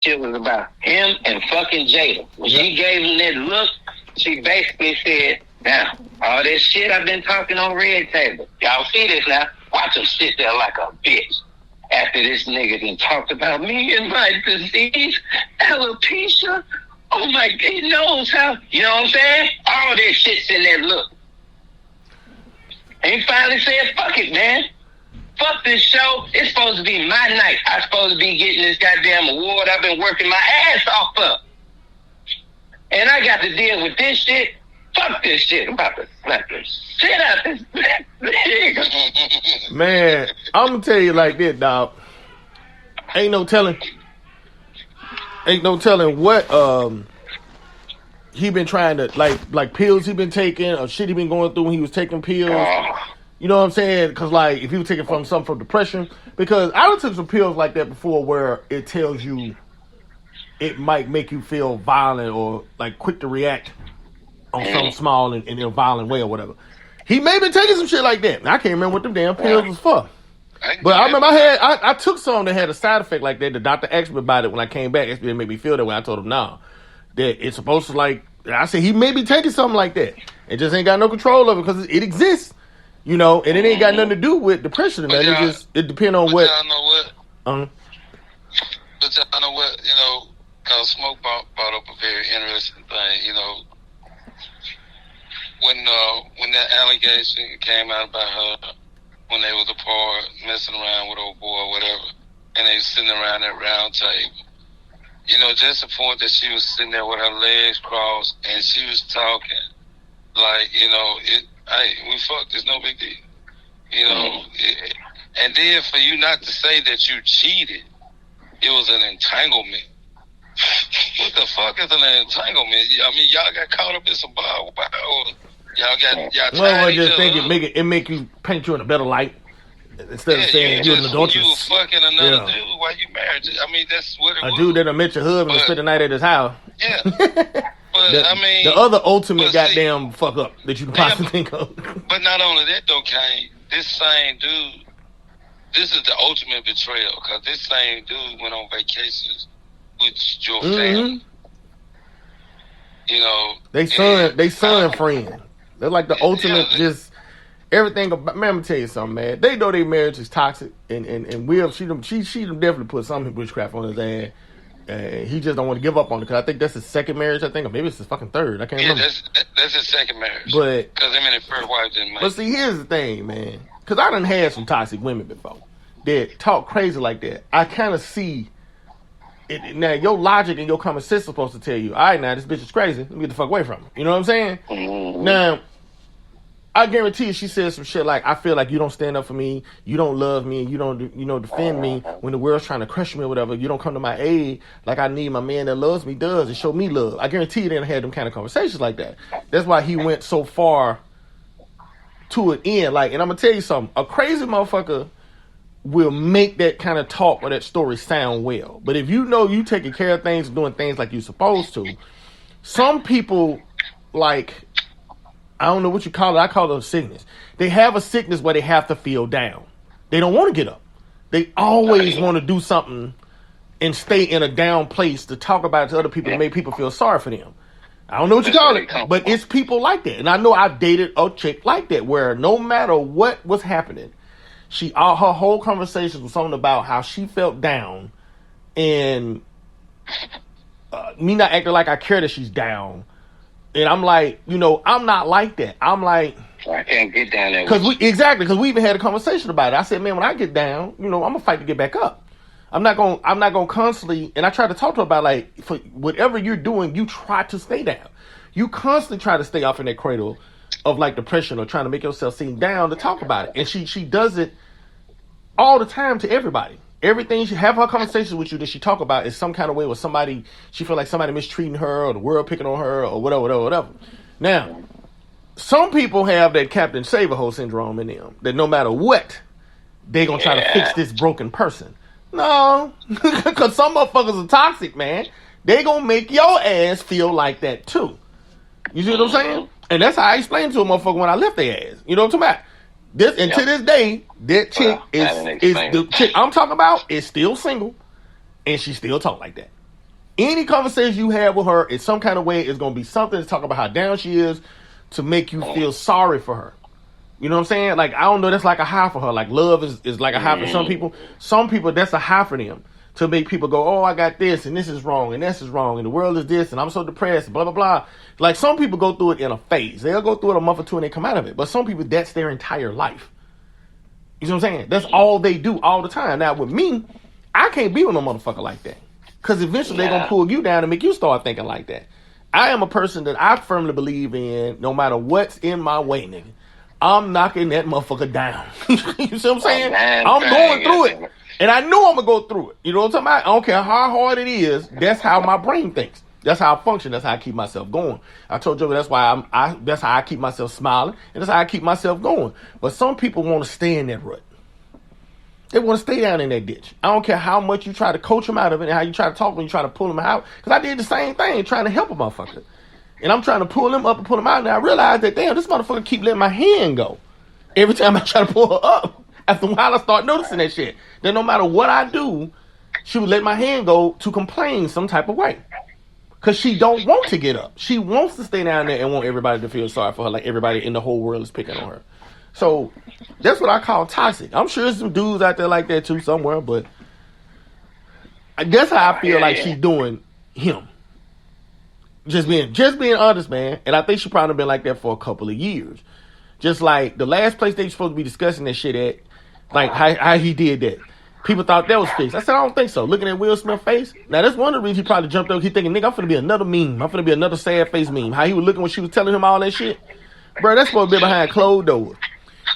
shit was about him and fucking Jada. When she gave him that look, she basically said, now, all this shit I've been talking on Red Table, y'all see this now? Watch him sit there like a bitch. After this nigga done talked about me and my disease, alopecia, oh my God, he knows how, you know what I'm saying? All this shit's in that look. And he finally said, fuck it, man. Fuck this show. It's supposed to be my night. I'm supposed to be getting this goddamn award I've been working my ass off for. And I got to deal with this shit. Fuck this shit. I'm about to slap the shit out this nigga. Man, I'm going to tell you like this, dog. Ain't no telling what he been trying to, like pills he been taking or shit he been going through when he was taking pills. You know what I'm saying? Because, like, if he was taking something from depression. Because I took some pills like that before where it tells you it might make you feel violent or, like, quick to react on something small in a violent way or whatever. He may have been taking some shit like that. I can't remember what them damn pills was for. But I remember I took some that had a side effect like that. The doctor asked me about it when I came back. It made me feel that way. I told him, nah, that it's supposed to, like, I said, he may be taking something like that. It just ain't got no control of it because it exists. You know, and it ain't got nothing to do with depression and that. It depends on what. Y'all know what? But y'all know what? You know, because Smoke brought up a very interesting thing. You know, when that allegation came out about her, when they was apart, messing around with old boy or whatever, and they was sitting around that round table. You know, just the point that she was sitting there with her legs crossed and she was talking like, you know, we fucked, it's no big deal. You know, and then for you not to say that you cheated, it was an entanglement. What the fuck is an entanglement? I mean, y'all got caught up in some bar. Y'all I just think it make you paint you in a better light instead of saying you're an adulteress. You were fucking another dude while you married. I mean, that's what it was. A dude that met your husband and spent the night at his house. Yeah. But the other ultimate goddamn fuck up that you can possibly think of. But not only that though, Kane, this same dude, this is the ultimate betrayal because this same dude went on vacations with your family. You know, they son friend. They're like the ultimate, just everything. Man, I'm gonna tell you something, man. They know their marriage is toxic, and Will, she definitely put some witchcraft on his ass. He just don't want to give up on it because I think that's his second marriage. I think, or maybe it's his fucking third. I can't remember. That's his second marriage. But because him and his first wife didn't make. But see, here's the thing, man. Because I done had some toxic women before that talk crazy like that. I kind of see it now. Your logic and your common sense is supposed to tell you, all right, now this bitch is crazy. Let me get the fuck away from her. You know what I'm saying? Mm-hmm. Now, I guarantee you she said some shit like, I feel like you don't stand up for me, you don't love me, you don't, defend me when the world's trying to crush me or whatever. You don't come to my aid like I need my man that loves me does and show me love. I guarantee you they didn't have them kind of conversations like that. That's why he went so far to an end. Like, and I'm going to tell you something. A crazy motherfucker will make that kind of talk or that story sound well. But if you know you taking care of things and doing things like you're supposed to, some people, like, I don't know what you call it. I call it a sickness. They have a sickness where they have to feel down. They don't want to get up. They always want to do something and stay in a down place to talk about it to other people and make people feel sorry for them. I don't know what you call it, but it's people like that. And I know I've dated a chick like that where no matter what was happening, her whole conversation was something about how she felt down and me not acting like I care that she's down. And I'm like, I'm not like that. I'm like, I can't get down there. Because we even had a conversation about it. I said, man, when I get down, I'm gonna fight to get back up. I'm not gonna constantly. And I tried to talk to her about, like, for whatever you're doing, you try to stay down. You constantly try to stay off in that cradle of, like, depression or trying to make yourself seem down to talk about it. And she does it all the time to everybody. Everything she have her conversations with you that she talk about is some kind of way with somebody, she feel like somebody mistreating her or the world picking on her or whatever. Now, some people have that Captain Save-A-Ho syndrome in them, that no matter what, they gonna try to fix this broken person. No, because some motherfuckers are toxic, man. They gonna make your ass feel like that too. You see what I'm saying? And that's how I explained to a motherfucker when I left their ass. You know what I'm talking about? To this day, that chick is the chick I'm talking about is still single, and she still talk like that. Any conversation you have with her in some kind of way is going to be something to talk about how down she is to make you feel sorry for her. You know what I'm saying? Like, I don't know, that's like a high for her. Like, love is like a high for some people. Some people, that's a high for them. To make people go, oh, I got this, and this is wrong, and this is wrong, and the world is this, and I'm so depressed, blah, blah, blah. Like, some people go through it in a phase. They'll go through it a month or two, and they come out of it. But some people, that's their entire life. You know what I'm saying? That's all they do all the time. Now, with me, I can't be with no motherfucker like that. Because eventually they're going to pull you down and make you start thinking like that. I am a person that I firmly believe in, no matter what's in my way, nigga, I'm knocking that motherfucker down. You see what I'm saying? I'm going through it. And I know I'm going to go through it. You know what I'm talking about? I don't care how hard it is. That's how my brain thinks. That's how I function. That's how I keep myself going. I told you that's why that's how I keep myself smiling. And that's how I keep myself going. But some people want to stay in that rut. They want to stay down in that ditch. I don't care how much you try to coach them out of it and how you try to talk when you try to pull them out. Because I did the same thing, trying to help a motherfucker. And I'm trying to pull them up and pull them out. And I realized that, damn, this motherfucker keep letting my hand go. Every time I try to pull her up. After a while, I start noticing that shit. That no matter what I do, she would let my hand go to complain some type of way. Because she don't want to get up. She wants to stay down there and want everybody to feel sorry for her, like everybody in the whole world is picking on her. So that's what I call toxic. I'm sure there's some dudes out there like that too somewhere, but that's how I feel like she's doing him. Just being honest, man. And I think she probably been like that for a couple of years. Just like the last place they were supposed to be discussing that shit at, like how he did that. People thought that was fixed. I said, I don't think so. Looking at Will Smith's face. Now, that's one of the reasons he probably jumped up. He thinking, nigga, I'm finna be another meme. I'm finna be another sad face meme. How he was looking when she was telling him all that shit. Bro, that's supposed to be behind closed doors.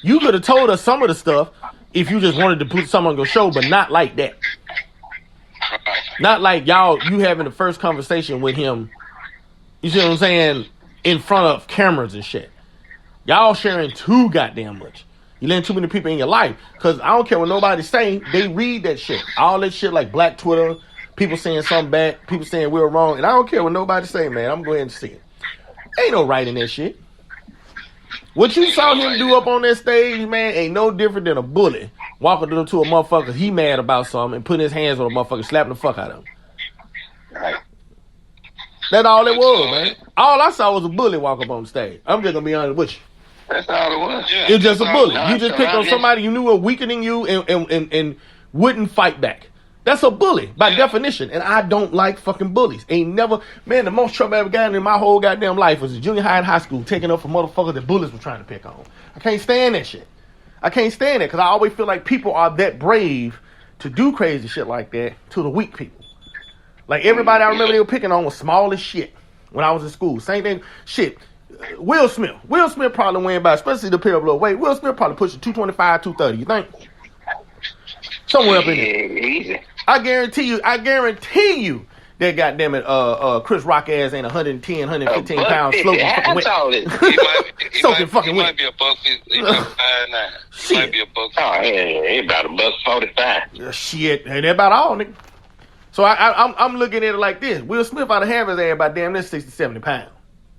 You could have told us some of the stuff if you just wanted to put something on your show, but not like that. Not like you having the first conversation with him, you see what I'm saying, in front of cameras and shit. Y'all sharing too goddamn much. You letting too many people in your life. Because I don't care what nobody say, they read that shit. All that shit like Black Twitter, people saying something bad, people saying we're wrong. And I don't care what nobody say, man. I'm going to go ahead and see it. Ain't no right in that shit. What you saw him do up on that stage, man, ain't no different than a bully walking up to a motherfucker he mad about something and putting his hands on a motherfucker, slapping the fuck out of him. Right. That's all it was, man. All I saw was a bully walk up on the stage. I'm just going to be honest with you. That's all it was. Yeah. It was just a bully. You just picked on somebody you knew were weaker than you and wouldn't fight back. That's a bully by definition. And I don't like fucking bullies. Ain't never, man, the most trouble I ever got in my whole goddamn life was in junior high and high school, taking up for motherfuckers that bullies were trying to pick on. I can't stand that shit. I can't stand it because I always feel like people are that brave to do crazy shit like that to the weak people. Like everybody I remember they were picking on was small as shit when I was in school. Same thing, shit. Will Smith. Will Smith probably went by, especially the pair of little weight. Will Smith probably pushing 225, 230. You think? Somewhere up in there. Easy. I guarantee you that goddamn it, Chris Rock ass ain't 110, 115 pounds floating fucking wet. Soaking fucking wet. He might be a buck. He might be 5'9". He might be a buck. Oh, yeah, he about $1.45. Shit, ain't that about all, nigga? So I'm looking at it like this. Will Smith ought to have his ass by damn near 60, 70 pounds.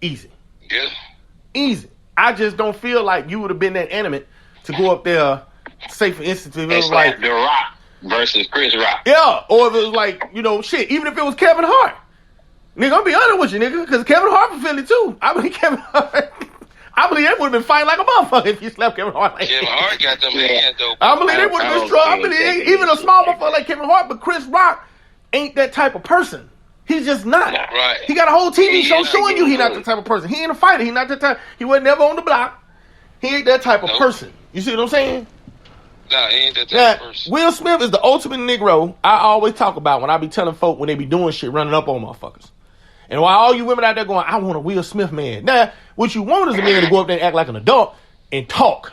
Easy. Yeah. Easy. I just don't feel like you would have been that animate to go up there, say for instance, if it was like The Rock versus Chris Rock. Yeah, or if it was like, shit, even if it was Kevin Hart. Nigga, I'm be honest with you, nigga, because Kevin Hart was Philly too. I believe Kevin Hart. I believe they would have been fighting like a motherfucker if you slapped Kevin Hart like Kevin Hart got them hands though. I believe they would have been strong. I believe even a small motherfucker like Kevin Hart, but Chris Rock ain't that type of person. He's just not. Right. He got a whole TV show showing you he's not the type of person. He ain't a fighter. He not that type. He was never on the block. He ain't that type of person. You see what I'm saying? Nah, he ain't that type of person. Will Smith is the ultimate Negro I always talk about when I be telling folk when they be doing shit, running up on motherfuckers. And while all you women out there going, I want a Will Smith man. Now, what you want is a man to go up there and act like an adult and talk.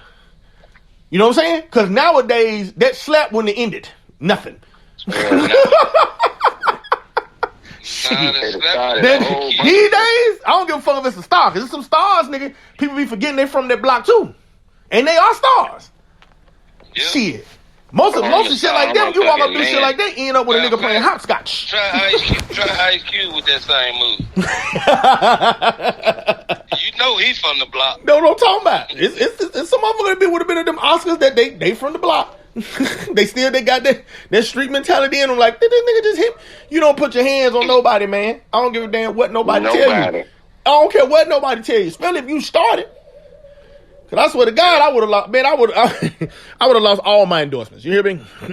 You know what I'm saying? Because nowadays, that slap wouldn't have ended. Nothing. These days, I don't give a fuck if it's a star, because it's some stars, nigga. People be forgetting they from that block too. And they are stars. Yeah. Shit. Most of the shit like them, you walk up and do shit like that, end up with a nigga playing hopscotch. Try Ice Cube with that same move. You know he from the block. No, what I'm talking about. It's some motherfucker that would have been at them Oscars that they from the block. They got that street mentality in them. Like, did this nigga just hit? You don't put your hands on nobody, man. I don't give a damn what nobody tell you. I don't care what nobody tell you, especially if you started. Cause I swear to God, I would have lost. Man, I would have lost all my endorsements. You hear me? I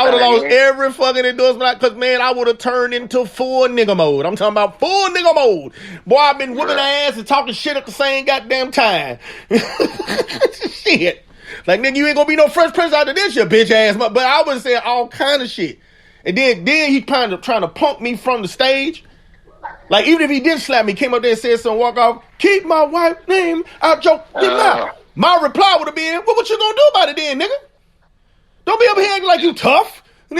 would have lost every fucking endorsement. Cause man, I would have turned into full nigga mode. I'm talking about full nigga mode. Boy, I've been whipping ass and talking shit at the same goddamn time. Shit. Like, nigga, you ain't gonna be no Fresh Prince out of this, your bitch ass. But I was saying all kind of shit. And then he kind of trying to punk me from the stage. Like, even if he did slap me, came up there and said something, walk off, keep my wife's name out your mouth. My reply would have been, well, what you gonna do about it then, nigga? Don't be up here acting like you tough. See,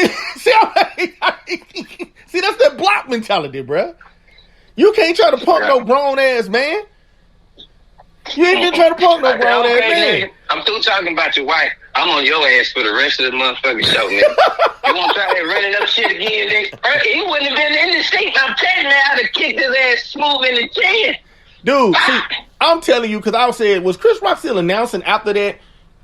that's that block mentality, bruh. You can't try to punk no grown ass man. You ain't been trying to punk no grown ass man. I'm through talking about your wife. I'm on your ass for the rest of the motherfucking show, man. You want to try that running up shit again, nigga? He wouldn't have been in the seat. I'm telling you, I'd have kicked his ass smooth in the chin. Dude, see, I'm telling you, because I was saying, was Chris Rock still announcing after that?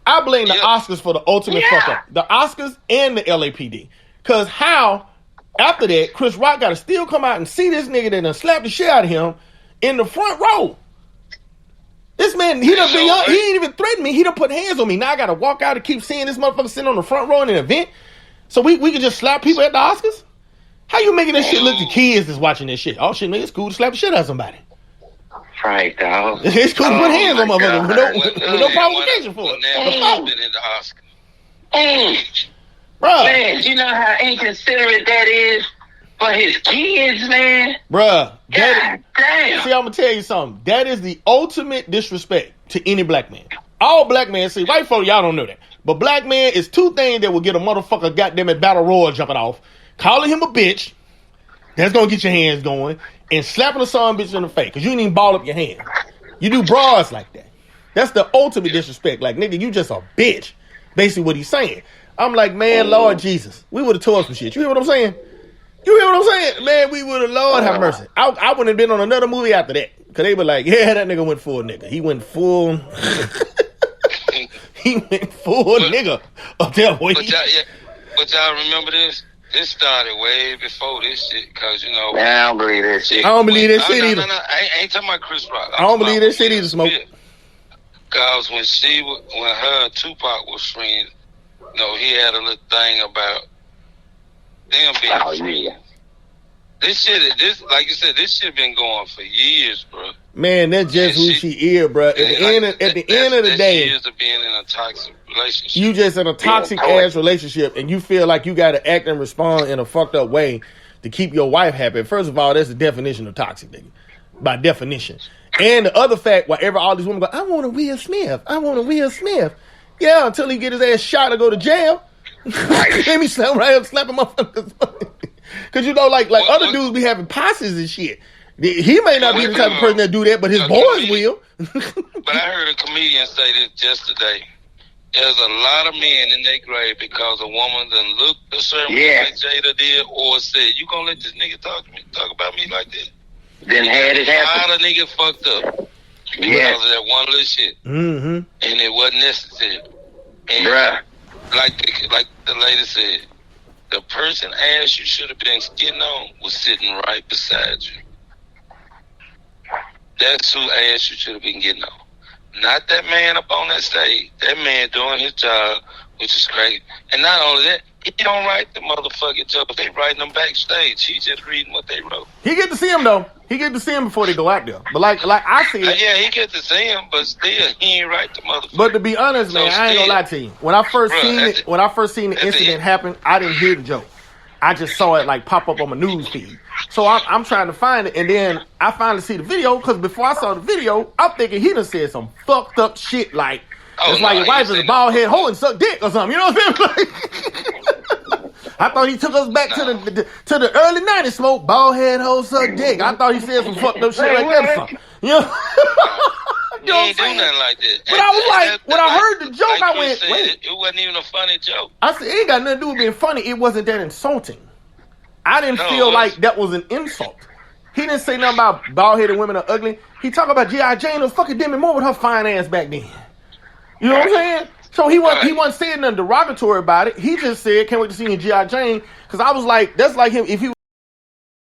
I blame the Oscars for the ultimate fuck up. The Oscars and the LAPD. Because how, after that, Chris Rock got to still come out and see this nigga that done slapped the shit out of him in the front row. This man, he ain't even threatened me. He done put hands on me. Now I got to walk out and keep seeing this motherfucker sitting on the front row in an event. So we can just slap people at the Oscars? How you making this shit look to kids that's watching this shit? Oh shit, nigga, it's cool to slap the shit out of somebody. Right, dog. It's cool to put hands on motherfuckers with no provocation for it. Bruh. Man, you know how inconsiderate that is for his kids, man? Bruh. God damn. See, I'm going to tell you something. That is the ultimate disrespect to any black man. All black men, see, white folk, y'all don't know that. But black man is two things that will get a motherfucker goddamn it battle royal jumping off. Calling him a bitch. That's going to get your hands going. And slapping a son bitch in the face. Because you didn't even ball up your hand. You do bras like that. That's the ultimate disrespect. Like, nigga, you just a bitch. Basically what he's saying. I'm like, man, Lord Jesus. We would have tore some shit. You hear what I'm saying? You hear what I'm saying? Man, we would have, Lord have mercy. I wouldn't have been on another movie after that. Because they were like, yeah, that nigga went full nigga. He went full... he went full nigga up there. But y'all remember this? This started way before this shit, because, you know... I don't believe that shit. I don't believe that shit either. No. I ain't talking about Chris Rock. I don't believe that shit either, Smoke. Because when her and Tupac was friends, you know, he had a little thing about them being friends. Yeah. This, like you said, this shit been going for years, bro. Man, that's just who she is, bro. At the end of the day, years of being in a toxic relationship. You just in a toxic ass relationship, and you feel like you got to act and respond in a fucked up way to keep your wife happy. First of all, that's the definition of toxic, nigga, by definition. And the other fact, whenever all these women go, I want a Will Smith. I want a Will Smith. Yeah, until he get his ass shot or go to jail. Let me slap right up, slap him motherfuckers. Because you know, like other dudes be having posses and shit. He may not be the type of person that do that, but his boys will. But I heard a comedian say this just today. There's a lot of men in their grave because a woman done looked a certain way like Jada did, or said, you gonna let this nigga talk about me like this? Then had it happen. A lot of niggas fucked up because of that one little shit. Mm-hmm. And it wasn't necessary. And bruh. Like the lady said, the person ass you should have been getting on was sitting right beside you. That's who ass you should have been getting on. Not that man up on that stage. That man doing his job, which is great. And not only that, he don't write the motherfucking jokes. They writing them backstage. He just reading what they wrote. He get to see him though. He get to see him before they go out there. But like I see it. Yeah, he get to see him, but still he ain't write the motherfucker. But to be honest, man, I ain't gonna lie to you. When I first seen the incident happen, I didn't hear the joke. I just saw it like pop up on my news feed. So I'm trying to find it, and then I finally see the video, because before I saw the video, I'm thinking he done said some fucked up shit like, it's like your wife is a bald head hoe and suck dick or something. You know what I'm saying? I thought he took us back to the early 90s, Smoke. Bald head hoe suck dick. I thought he said some fucked up shit like that or something. You know? He ain't do nothing like that. But I was like, when I heard the joke, like I went, said, wait. It wasn't even a funny joke. I said, it ain't got nothing to do with being funny. It wasn't that insulting. I didn't feel like that was an insult. He didn't say nothing about bald-headed women are ugly. He talked about G.I. Jane or fucking Demi Moore with her fine ass back then. You know what I'm saying? So he wasn't saying nothing derogatory about it. He just said, "Can't wait to see you in G.I. Jane." Because I was like, that's like him if he